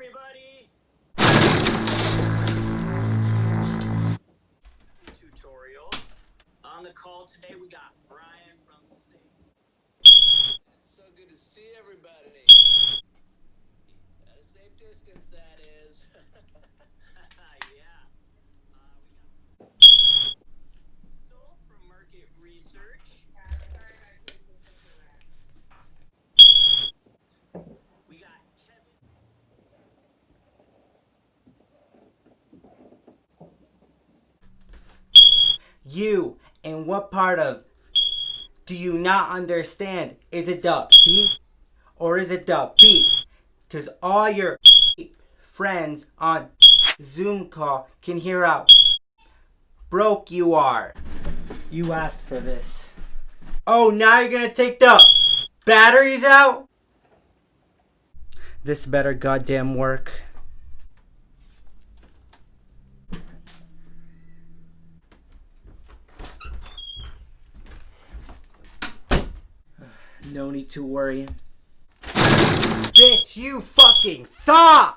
everybody! Tutorial. On the call today, we got Bryan from Sing. It's so good to see everybody. At a safe distance, that is. Yeah. We got Crystal from Market Research. We got Kevin. You, in what part of do you not understand? Is it the B or is it the B? Because all your friends on Zoom call can hear how broke you are. You asked for this. Oh, now you're gonna take the batteries out? This better goddamn work. No need to worry. Bitch, you fucking thought!